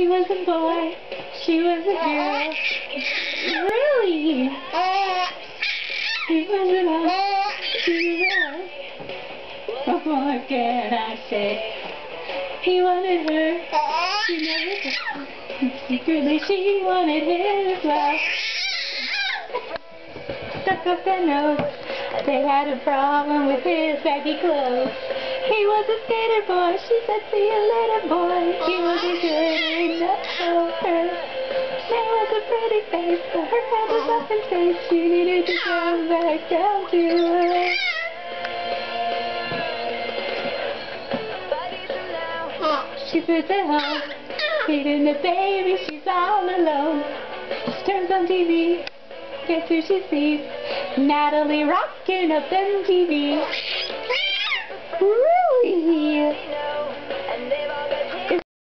He was a boy, she was a girl. Really? He was a boy, she was a girl. What more can I say? He wanted her, she never did. Secretly she wanted him as well. Stuck up their nose, they had a problem with his baggy clothes. He was a skater boy, she said, see you later boy. He wasn't good enough for her. There was a pretty face, but her head was up in space. She needed to go back down to her. She puts at home, feeding the baby, she's all alone. She turns on TV, guess who she sees? Natalie rocking up MTV.